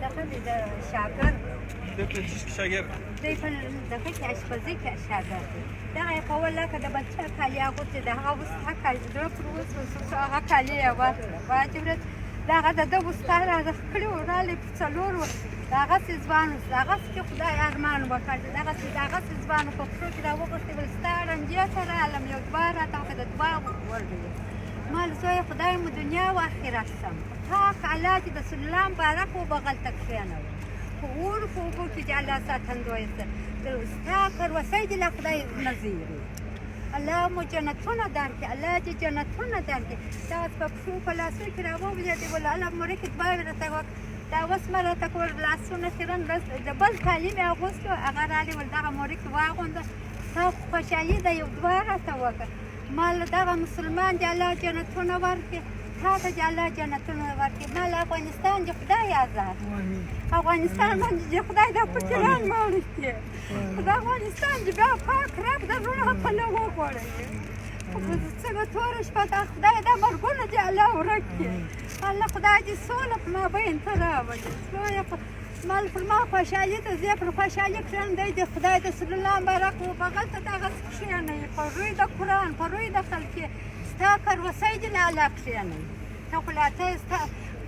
دغه د شاګرد دلته شاګرد دی په دغه کې اشپزي کې شاګرد دی دغه یې کوله که د بچه کالي اغوستې د هغه اوس هغه کالي زړه پر اوس هغه کالي یې واجبه دغه د ده اوس تا راغښ کړي وو رالی په څلور وو د هغسې ځوان اوس د هغسې چې خدای ارمان وکړ چې دغسې د هغسې ځوانو په پښو کې راوغښتې ول ستا رنجې ته رالم یو دوه راته وکړه د دوه ورډوي ما له زویه خدای مو دنیا و آخرت سم پاک الله چې د سلام بارک و بغل ته کښېنوي په اورو په اوبو کې چې الله ساتندوی ته ستا کروسی دې له خدای نظیر الله مو جنتونه درکړي الله چې جنتونه درکړي دغسې په پښو په لاسو کې راووځېدې ول الله مورکې دوه راته وکړه دا اوس مې راته کول لاسونه خیرن د بل کالي مې اغوستو هغه رالې ول دغه مورکې واغونده ستا خوشحالي ده یو دوه راته وکړه ما له دغه مسلمان دې الله جنتونه ورکړي تا ته دې الله جنتونه ورکړي ما له افغانستان دې خدای آزاد افغانستان باندې دې خدای دا فقیران مړ کړي د افغانستان دې بیا پاک رب د زړه پله وغوړوي څنګه توره شپه ده خدای دا مرګونه دې الله ورک کړي الله خدای دې سوله په مابین ته راولي مال پر ما خوشحالي ته زه پر خوشحالي کښېندی د خدای د صلی الله مبارک و بغل ته دغسې کښېنئ په روی د قرآن په روی د خلکې ستا کروسی دې له الله کښېنئ ته خو لا ته ستا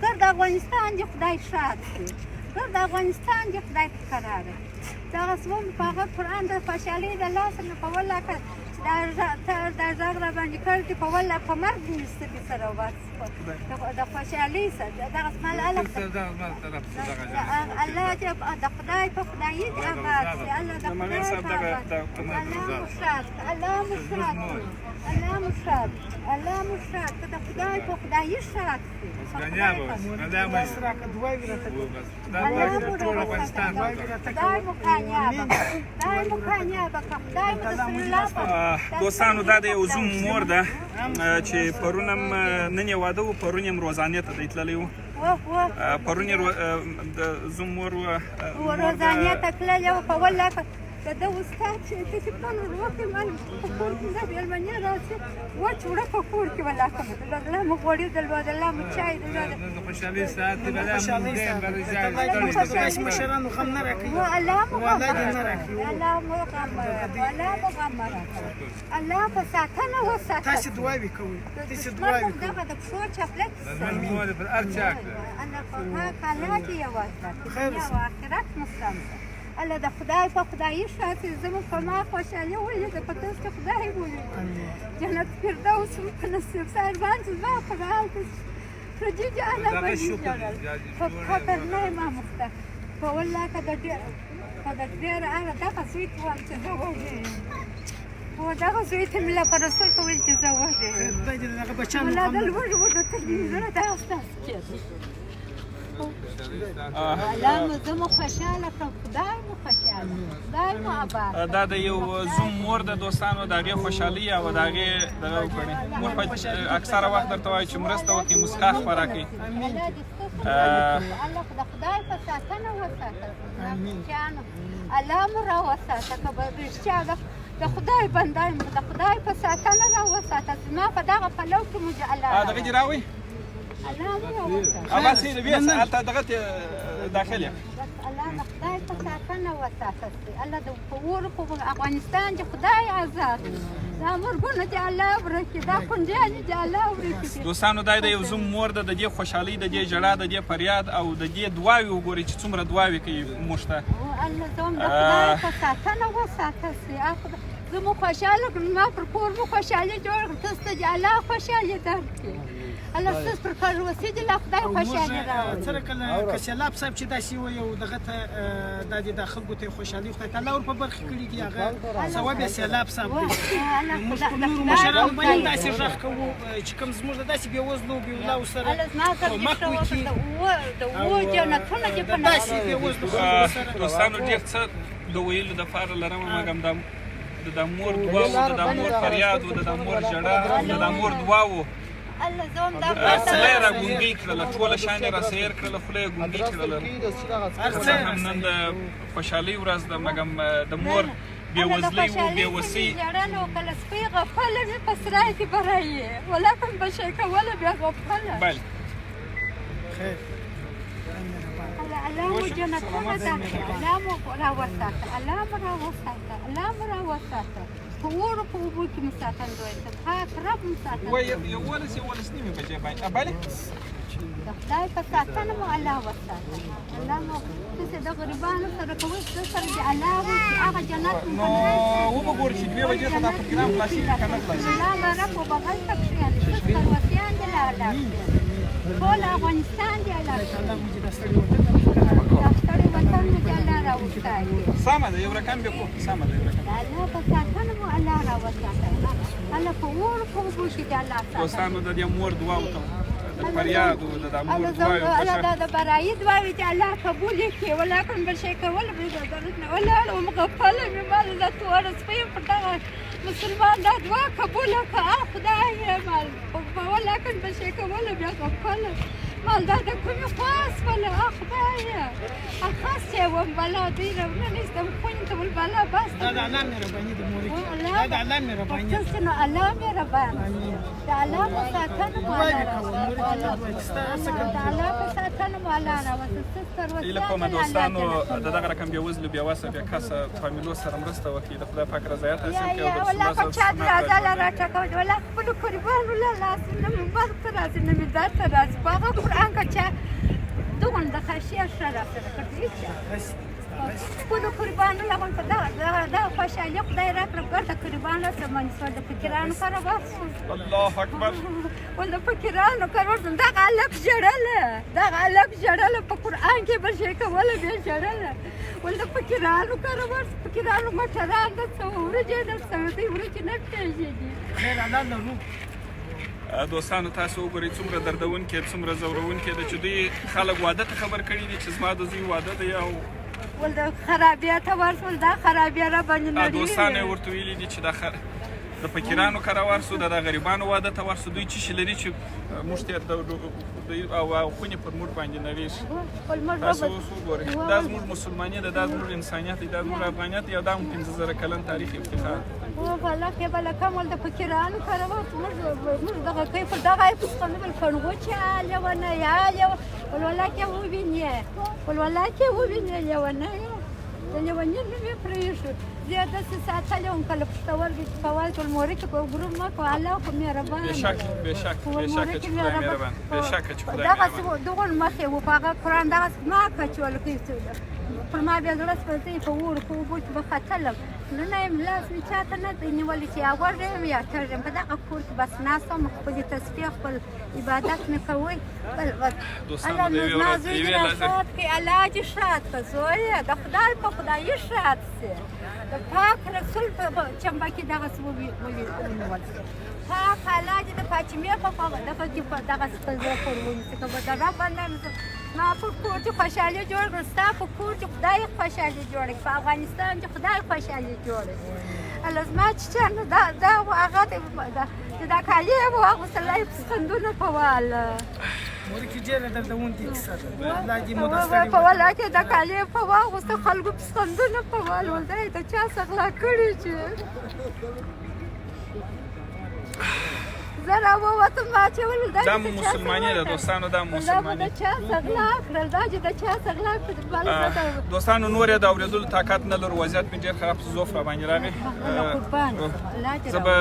ګرد افغانستان دې خدای شاد کړي ګرد افغانستان دې خدای په قرار کړي دغسې وم په هغه قرآن د خوشحالۍ د لاسه مې په والله که دا غږ را باندې کړ چې په والله په مرګ مې سترګې سره بس د خوشحالۍ سره دغسې مال الله چې د خدای په خدایي دې آباد شي الله د خدای په آباد الله مو شاد الله مو شاد الله مو شاد الله مو شاد که د خدای په خدایي شاد شي خدای مو کامیابه خدای مو کامیابه که خدای مو د صلی الله دوستانو دا د یو زوم مور ده چې پرون هم نن یې واده و پرون یې هم روزانې ته دی تللی و پرون یې د زوم مور روزانې ته تللی و په والله د ده استاد چې ته چې پلان ور وکړې ما په کور کې دا مېلمنې راسي وچ وړه په کور کې به لا کومه د الله مو غوړي درلود الله مو چای درلود د خوشحالۍ ساعت دی بلا مو مشرانو غم نه راکوي الله مو غم نه راکوي الله مو غم الله مو غم راکوي الله په ساتنه وساتئ تاسې دعاوې کوئ تاسې دعاوې کوئ دغه د پښو چپلک مور پر هر چا الله په الله کې یوازې دنیا او آخرت مسلم الله د خدای په خدایي شاتې زموږ په ما خوشحالي ولیده په تاسو کې خدای ولیده جنت فردوس مو په نصیب سهربان چې زما په حال کې پردي جانه باندې ژړل په فکر نه یم آموخته په والله که د ډېره هغه دغه زوی ته وایم چې زه وږې یم خو دغه زوی ته مې لکه رسول ته ویل چې زه وږې یم ملا د لوږې وږه ته دې زړه دغه ستاسو کېږي الله مو زه مو خوشحاله کړم خدای مو خوشحاله خدای مو آباد دا د یو زوم مور د دوستانو د هغې خوشحالي او د هغې دغه وکړي مور په اکثره وخت درته وایي چې مرسته وکړي مسکا خپره کړي الله د خدای په ساتنه وساته الله مو راوساته که به رښتیا د خدای بنده یم د خدای په ساتنه راوساته زما په دغه پلو کې مو الله دغه دې راوړي اما سيدي بيس انت ضغطت داخلي الله د خدای په ساتنه وساتئ الله د پور په افغانستان کې خدای آزاد دا مرګونه چې الله ورکړي دا کونډیانې چې الله ورکړي دوستانو دا د یو زوم مور ده د دې خوشحالۍ د دې ژړا د دې فریاد او د دې دعاوې وګورئ چې څومره دعاوې کوي موږ ته الله زموږ د خدای په ساتنه وساتئ زه مو خوشحاله کړم ما پر کور مو خوشحالي جوړ کړم تاسو ته چې الله خوشحالي درکړي الله ستاسو پر کاروسي دې له خدای خوشحالي راوړي سره کله که سیلاب صاحب چې داسې وایي او دغه ته دا دې د خلکو ته خوشحالي خدای تعالی ور په برخه کړي کې هغه ثواب یې سیلاب صاحب دی موږ په نورو مشرانو باندې داسې غږ کوو چې کوم زموږ د داسې بېوزلو بېولاو سره کومک وکړي د اوو جنتونه دې په داسې بېوزلو خلکو سره دوستانو ډېر څه د ویلو دپاره لرم مګم د مور دعاو د مور فریاد او د مور ژړا او د مور دعاو الله زوم دا خوله را ګونګۍ کړله ټوله شان یې را سیر کړله خوله یې ګونګۍ کړله هر څه هم نن د خوشحالۍ ورځ ده مګم د مور بېوزلۍ و بېوسۍ ژړل او کله سپۍ غفله وي په سرای کې بری یې ولکن به شی کوله بیا غفله بله الله جنتونه درکړي الله مو راوساته الله مو راوساته الله مو راوساته په اوړو په اوبو کې مو ساتندوی شه پاک رب مو ساتندوی وایي 11 نیمې بجې باندې ابالې د خدای په ساتنه مو الله وساته الله مو داسې د غریبانو سره کوئ څه سره چې الله وکړي هغه جنت نو وګورئ چې 2 بجې خو دا پروګرام خلاصېږي که نه خلاصېږي الله برک و بغل ته کښېني څه څلوسیان دي لا الله ټول افغانستان دی الله د ستړي وطن مو چې الله راوستایي سمه ده یو رقم بیا کوو سمه ده یو رقم د الله په ساتنه مو الله راوساته الله په اوړو په اوبو کې د الله ساتنه دوستانو د دې مور دعا وکړه د فریاد او د مور دعا یو الله د برایي دعاوې چې الله قبول یې کړي ولکن بل شی کول به د ضرورت نه ولاړ وم غفله مې مال د توره سپۍ په دغه مسلمان دا دعا قبوله کړه خدایه مال ولکن بل شی کول بیا غفله مال دا د کومې خوا سپله خدایه خاص یې وم بلا دوی راونه نیستم خونې ته ول بلا بس دا د الله مهرباني د مورې دا د الله مهرباني څه نو الله مهربان د الله په ساتنه مو الله هیله کومه دوستانو د دغه رقم بیا وزلو بیا وسه بیا کسه فامیلو سره مرسته وکړي د خدای پاک رضایت حاصل کړي او د والله په چا درازه لا راټکوي والله خپلو قربانو له لاسه نه مې بر ته راځي نه مې در ته راځي په هغه قرآن که چا دغون د خشیه ښه راسره کړي خپلو قربانو له غونته دغه خوشحالي خدای راکړه ګټه قربانو سره منسوه د فقیرانو کره ورسو الله اکبر ول د فقیرانو کره ورسو دغه هلک ژړله دغه هلک ژړله په قرآن کې بل شی کوله بیا ژړله ول د فقیرانو کره ورسو فقیرانو مټران د څه ورجې نه څه دوی ورجې نه پېژني خیر الله لرو دوستانو تاسو وګورئ څومره دردونکې څومره ځورونکې ده چې دوی خلک واده ته خبر کړي دي چې زما د زوی واده دی او ول د خرابیا ته ورسول دا خرابیا را باندې نړۍ دوستانو یې ورته ویلي دي چې د فقیرانو کره ورسو د غریبانو واده ته ورسو دوی څه شي لري چې موږ ته او خونې پر موږ باندې نړېږي تاسو اوس وګورئ دا زموږ مسلماني ده دا زموږ انسانیت دی دا زموږ افغانیت دی او دا مو 15,000 کلن تاریخ افتخار والله کې بل کوم ول د فقیرانو کره ورسو موږ دغه کوي په دغه پښتون بل کڼغو چې لیونه یا والله کې وویني والله کې وویني لیونه د لیونې مې پرېښود زه داسې ساتلی وم کله پښتورګي چې کول ټول مورې کې په ګروپ مه کوه الله خو مهربان بېشکه چې خدای مهربان بېشکه چې خدای دغسې دغه مخې و په هغه قرآن دغسې ما کچول پر ما بیا زړه سپرځي په اوړو په اوبو کې به ختلم نو نه یم لاس مې چاته نه دی نیولی چې یا غوږ یم یا تږ یم په دغه کور کې بس ناست وم خپلې تسبیح خپل عبادت مې کوئ الله مې زما زوی دې راشاد کړي الله دې شاد کړه زویه د خدای په خدایي شاد سي د پاک رسول په چمبه کې دغسې ونیول پاک الله دې د فاطمې په دغه کې په دغسې په زړه پورې ونیسي که به د رب الله ما په کور کې خوشحالي جوړ کړه ستا په کور کې خدای خوشحالي جوړه کړي په افغانستان کې خدای خوشحالي جوړه کړي الله زما چیچه نو دا هغه چې دا کالي یې واغوستله یې پسندونه په واله مورې کې ډېره دردونکې کیسه ده الله دې مو د په واله کې د کالي یې په واغوسته خلکو پسندونه په واله ول دا یې د چا څه غلا کړي چې زه راووتم ما چې ول دا مو مسلماني ده دوستانو دا مسلماني دا چا څه غلا کړل دا چې د چا څه غلا کړل دوستانو نور یې د اورېدلو طاقت نه لرو وضعیت مې ډېر خراب زوف را باندې راغی زه به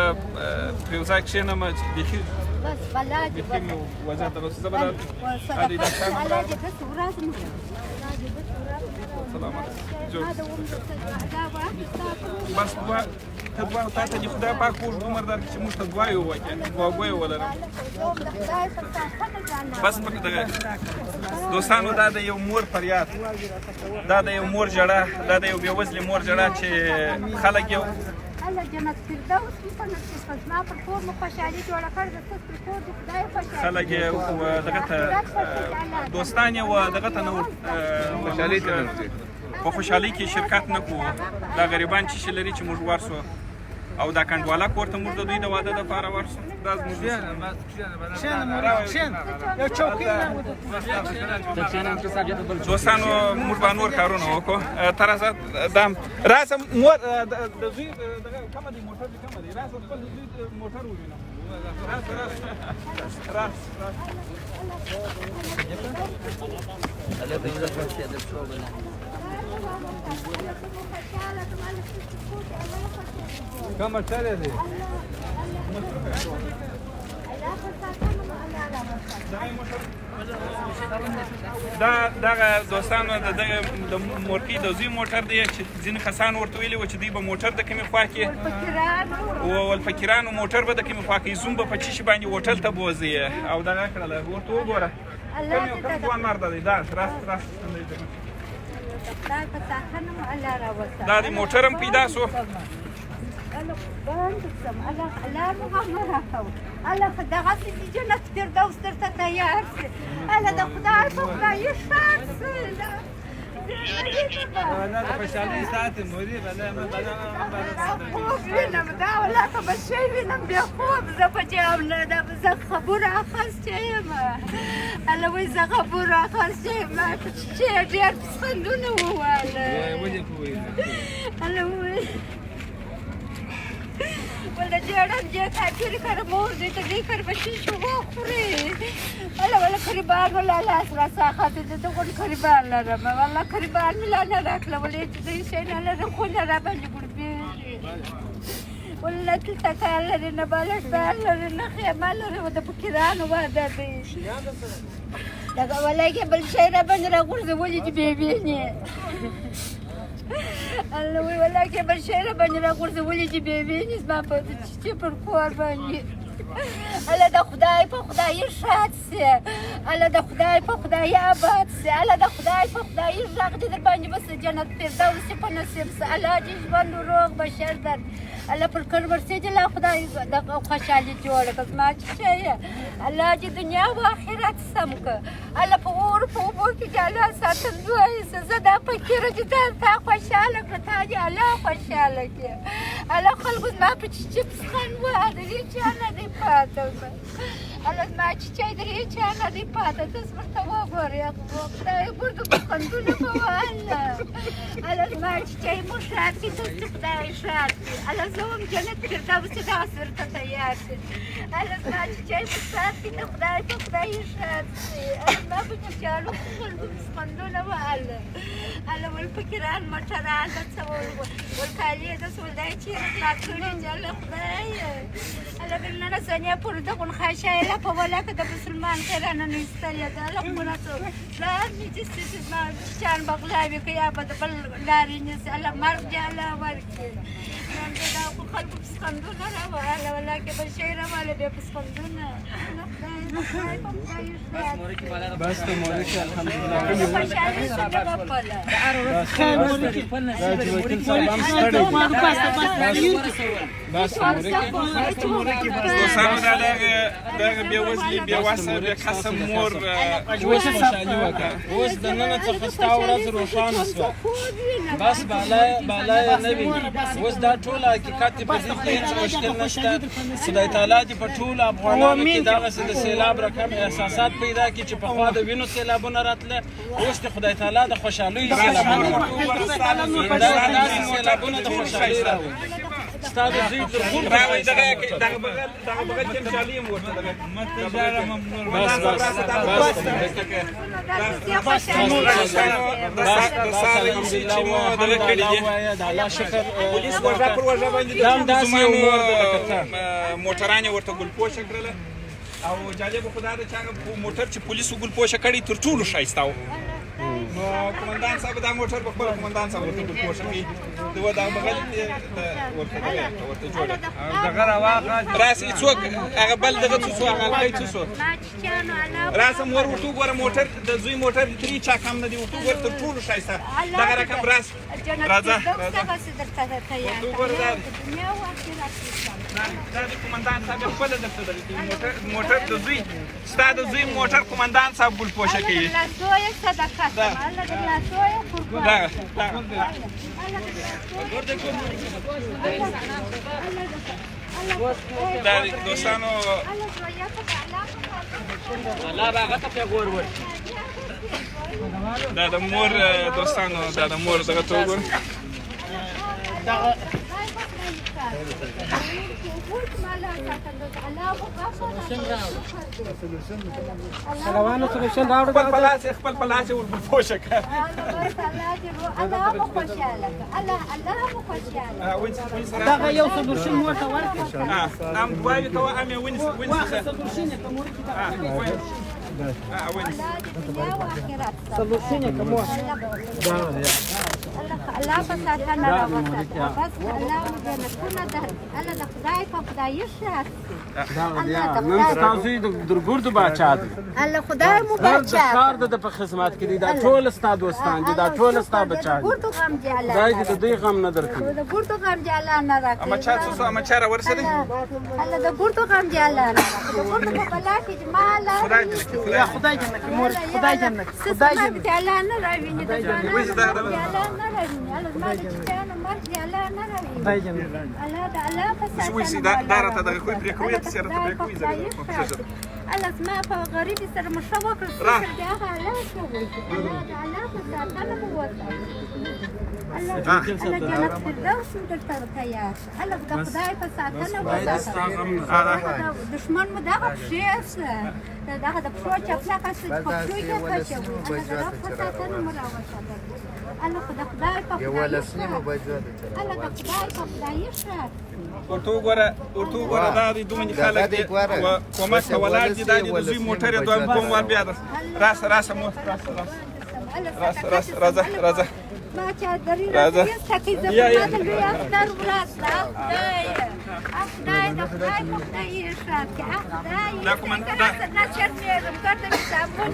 په یو ځای کښېنم بیخي بس بلا دې وضعیت زه به سلامت بس ته دعا تا ته دې خدای پاک اوږد عمر درکړي چې موږ ته دعا یې ووکړي دعاګوی ولرم بس دوستانو دا د یو مور فریاد دا د یو مور ژړا دا د یو بېوزلې مور ژړا چې خلک یو الله جنت فردوس په نصیب کړه زما پر کور مو خوشحالي جوړه کړې ده ستاسو پر کور دې خدای خوشحالي خلک یې دغه ته دوستان یې دغه ته نه خوشحالۍ ته په خوشحالۍ کې شرکت نه کوو دا غریبان چې شي لري چې موږ ورسو او دا کنډواله کور ته موږ د دوی د واده دپاره ورسو دا زموږ دوستانو موږ به نور کارونه وکړو ته راځه راځه مور د زوی کومه دی موټر دی کومه دی راځه خپل زوی موټر ووینم كم ترى دي دغه دوستانو د مورکۍ د زوی موټر دی چې ځینې کسان ورته ویلي وو چې دوی به موټر د کومې خوا کې ولفکرانو موټر به د کومې خوا کې زوم به په چی شي باندې هوټل ته بوځي او دغه کړله ورته وګوره کوم ځوان مرده دی دا دا د موټر هم پیدا سو الله دغسې د جنت فردوس درته تیار شي الله د خدای په خدایي ښاد شي خوشحالي ساعتي موري بلا خوب وینم دا والله که به شی وینم بیا خوب زه په جام نه ده زه خبره اخیستی یم الله وایي زه خبره اخیستی یم چې ډېر پسخندونه وواله الله وایي ولا جړم چې کافر کړه مور دې ته دې کړ بچی شو خوري ولا خريبان ولا لاس راسه خاطر دې ته کوم خريبان لرم والله خريبان ملا نه راکله ولې دې شي نه لرم خو نه را باندې ګوربي ولا تلتکال لري نه بالښت لري نه خیمه لري د فکرانو واده دی دا ولګي بل شي را باندې را ګورځي ولې دې بیبي الله وی ولکه بل شی را باندې راغورځولي چې بې وینې زما په چې پر کور باندې الله د خدای په خدایي ښاد سي الله د خدای په خدایي آباد سي الله د خدای په خدایي غږ دې در باندې بس جنت فردوس په نصیب سي الله دې ژوند روغ بشر در الله پر کړ ورسې دې لا خدای د خوشحالي جوړه کړه زما چې شی الله دې دنیا او آخرت سم کړه الله په اور په اوبو کې دې الله ساتندوی سه زه دا فکره چې تا خوشحاله کړه تا دې الله خوشحاله کړه الله خلکو زما په چیچپ څخن واده دې چا نه دی پاته الله زما چیچی درې چا نه دی پاته تاسو ورته وګورئ خدای ګوردو په خندونه به واله الله زما چیچی مو ښاد کړي تاسو خدای ښاد کړي الله زه هم جنت فردوس داسې ورته تیار شي الله زما چیچی مو ښاد کړي ته خدای په خدایي ښاد شي الله زما په چیچیانو خلکو خندونه واله الله ولفکران موټران داسې ولکالي داسې ولدای چیرې خلاص کړي چې الله خدایه الله بلنه رسانیه پر دغون خاشایله په ولکه د مسلمان خیرانه نه ایستلې ده الله خونه څو لار نیچې چې زما چان بغلاوي که یا به د بل لارې نیسي الله مرګ دې الله ورکړي نن دې دا خلکو پسخندونه راواله ولکه بل شی راواله بیا پسخندونه بس ته مورکي الحمدلله خوشحالي څنګه وپله خیر مورکي راځي وکیل صاحب هم ستړي بس مورکي دوستانو دغه بېوزلي بېوسه بېکسه مور خوشحالي وکړه اوس د ننه څخه ستا ورځ روښانه شوه بس بالا یې نه وي اوس دا ټول حقیقت دی په دې کې هېڅ مشکل نشته خدای تعالی دې په ټولو افغانانو کې دغسې د سیلاب رقم احساسات پیدا کړي چې پخوا د وینو سیلابونه راتله اوس د خدای تعالی د خوشحالیو سیلابونه داسې سیلابونه د خوشحالۍ راوړي ستا د زوی لرغون راوړي دغه بغل کې مشالي هم ورته دغه موټران یې ورته ګلپوشه کړله او جالبه خو دا ده چې هغه موټر چې پولیسو ګلپوشه کړی تر ټولو ښایسته و نو قمندان صاحب دا موټر په خپل قمندان صاحب ورته ګلپوشه کړي دغه دا بغل ورته جوړه دغه راواخه راسي څوک هغه بل دغه څه هغه کوي څه راسه مور ورته وګوره موټر د زوی موټر درې چا کم نه دی ورته وګوره تر ټولو ښایسته دغه رقم راځه دا د قمندان صاحب خپله درته درکوي موټر د زوی ستا د زوی موټر قمندان صاحب ګلپوشه کوي دا دوستانو دا د مور دوستانو دا د مور دغه ته وګورئ روانو سولوشن راوړو خپل پلاس ور پوښه کا الله مو خوشاله دغه یو سولوشن موته ورکړه نام دوای ته امه وین سولوشن کوم سولوشن کوم الله فساتنا راوسته بس الله جنتونه ده الله د خدای په خدای شات نن تاسو د ګردو بچا دي الله خدای مو بچا کار د په خدمت کې دي دا ټول استاد دوستان دي دا ټول استاد بچا دي ګردو غم جاله دای د دوی غم نه درکې د ګردو غم جاله نه راکې اما چا څه اما چا ورسره الله د ګردو غم جاله نه راکې د ګردو په بلا کې جمال یا خدای جنت مور خدای جنت خدای جاله نه راویني د جاله نه راویني الله ما دې چانه مرګ جاله نه راویني خدای جنت الله د الله فساتنا وې سي دا راته دغه کوی پرې کوي ته سره پرې کوي زه الله ما په غریب سره مشوق کړ چې هغه الله شو الله د الله فساتنا مو وته الله جنت فردوس درته تیار الله د خدای فساتنا وته دشمن مو دغه شیس دغه د پښو چپلا کاسه په پښو کې پچو الله د فساتنا مو راوځه الله خدای په یو لسنی مو بجو الله د خدای په خدای شات ورته ګوره دا د دومره خلک دي کومه ته ولاړ دي دا د زوی موټر دوه کوم ور بیا راس مو راځه ما چا درې راځه سکه زما د بیا اختر وراسته خدای د خدای په خدای شات کې خدای دا کوم دا نه چرته کارته می صابون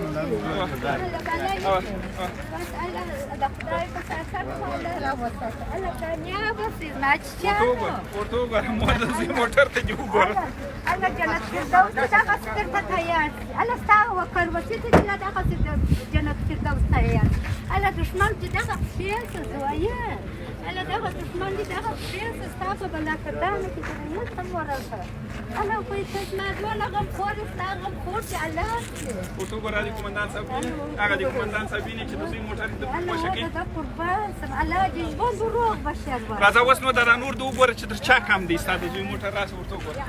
بس الله د خدای په ساتنه الله راوځه الله کامیاب سي ماچا ورته ګوره مو د زوی موټر ته جو ګوره الله جنت فردوس دا خسر ته تیار الله ستاسو وکړ وسیته چې دا خسر جنت فردوس تیار الله دشمن دې دا خیال زوایه الله دا دشمن دې دا خیال ستاسو بلا کړه کې ته نه سم ورته الله په دې ما دوه غم خور ستاسو خور چې الله ورته ګوره د کومندان صاحب هغه د کومندان صاحب نه چې د زوی موټر ته پوښه کې الله دا قربان سم الله دې ژوند روغ بشر راځه اوس نو دا نور د وګوره چې تر چا کم دی ستاسو زوی موټر راس ورته ګوره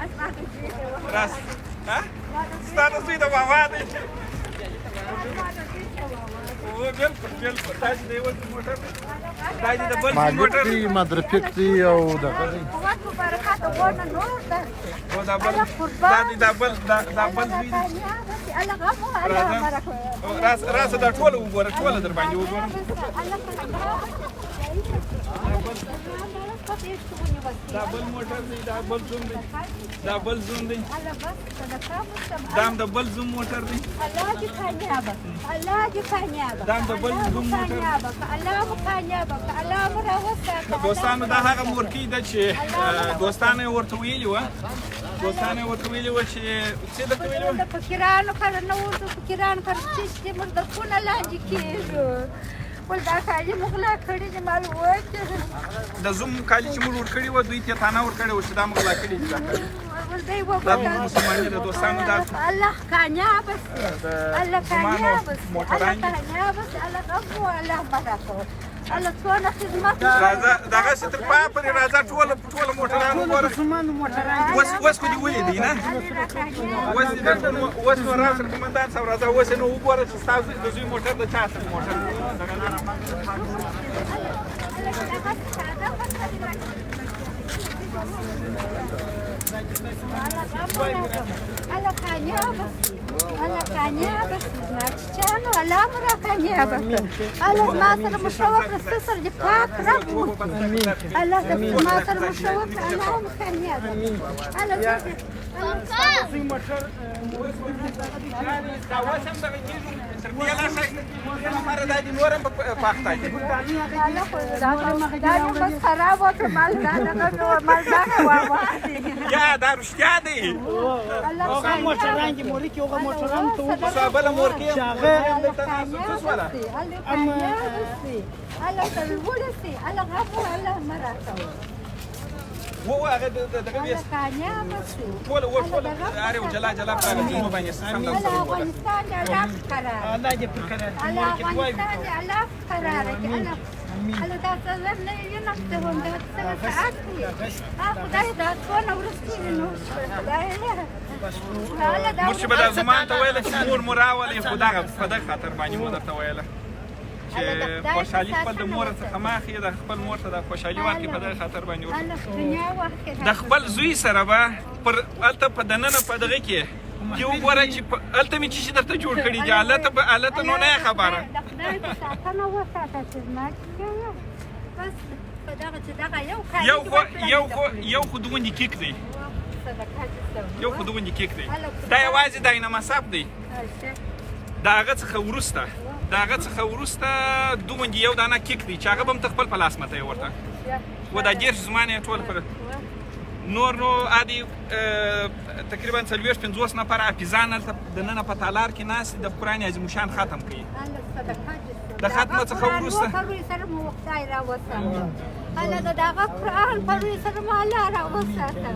راس ها ستاسو زوی د بابا دی او بالکل تاسو دی ول موټر دای د بل موټر مدرفیک دی او دغه قوت برکات ورنه نور ده او دا بل دا بل زوی الله غمو الله برکات راس دا ټول وګوره ټول در باندې وګوره دا بل موټر دی دا بل زوم دی دا بل زوم دی دام د بل زوم موټر دی الله دې کامیاب الله دې کامیاب دام د بل زوم موټر الله مو کامیاب الله مو راوسته دوستانو دا هغه مورکی ده چې دوستانه ورته ویلی و دوستانه ورته ویلی و چې څه د ویلی و د فکرانو کړه نو د فکرانو کړه چې موږ د خونه لاندې کېږو ول دا کالي مغلا کړي دي مال وځي د زوم کالي چې موږ ور کړی و دوی ته تانه ور کړی و چې دا مغلا کړی دي ول دی و دا مسلمانانو د دوستانو دا الله کامیاب الله کامیاب موټران الله غفو الله برکات الله څونه خدمت راځه دغه ستر پا پر راځه ټول موټران وګوره سامان موټران وس کو دی ولې دی نه وس نو راځه کومندان صاحب راځه وس نو وګوره چې تاسو د زوی موټر د چا سره موټر الله کامیاب الله کامیاب ماچانو الله مرا کامیاب الله ما سره مشوق سر دې پاک رب الله دې ما سره مشوق الله کامیاب الله زوی موټر دا وسم دغه کیږي سربیا لا شي مره د دې نورم په پاکتای دا بس خراب وته مال دا یا دا رښتیا دی هغه موټران دي موري کې هغه موټران ته وګوره صاحب له مور کې الله تلولسي الله غفو الله مراته هو هغه دغه بیا ټول اره جلا په دې باندې سم دا الله افغانستان الله قرار الله دې پر قرار الله افغانستان الله قرار الله الله دا څه نه یې نه ستون دا څه ساعت دی خدای دا څونه ورستی نو خدای الله دا مور چې به دا زمان ته ویله چې مور مو راولئ خو دغه په دغه خاطر باندې مو درته ویله چې خوشحالي خپل د مور څخه مه اخلي د خپل مور ته د خوشحالي ورکړي په دغه خاطر باندې ورکړي د خپل زوی سره به پر هلته په دننه په دغه کې یو وګوره چې هلته مې چې شي درته جوړ کړي دي هلته نو نه یې خبره د خدای په ساتنه وساته چې زما بس په دغه چې دغه یو خو دومره کیک دی یو خو دومره کیک دی دا یوازې داینامصب دی د هغه څخه وروسته دومره یو دانه کیک دی چې هغه به هم ته خپل په لاس مته یې ورته و دا دېرش زمان یې ټول پر نور نو عادي تقریبا 40-50 نفر حافظان هلته دننه په تالار کې ناست د قرآن عظیم شان ختم کوي د ختمه څخه وروسته الله د دغه قرآن پروي سره ما الله راوساته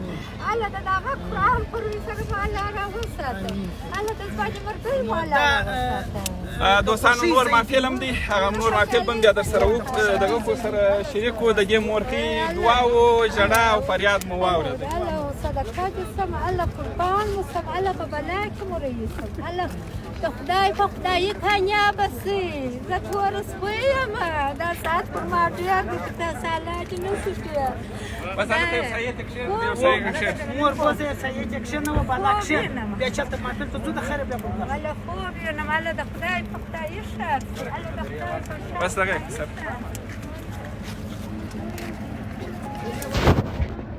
الله د دغه قرآن پروي سره ما الله راوساته الله د ځواني مرګي ما الله راوساته دوستانو نور محفل هم دی هغه نور محفل به بیا در سره دغه خو سره شریک وو د دې مورکۍ دعا و ژړا او فریاد مو واورېدی الله صدقه دې سم الله قربان مو سم الله په بلا کې مو رئیس الله د خدای په خدایي کامیابه سي زه توره سپۍ یم دا ساعت پر ما ډېر دی که تا سالاټ نه شي بس هلته یو سایه ته کښېنه یو سایه کې کښېنه مور بوزه یې سایه کې کښېنه و بالا کښېنه بیا چېرته محفل ته ځو د خیره بیا به الله خوب یم الله د خدای په خدایي ښار الله د خدای په ښار بس دغه یې کیسه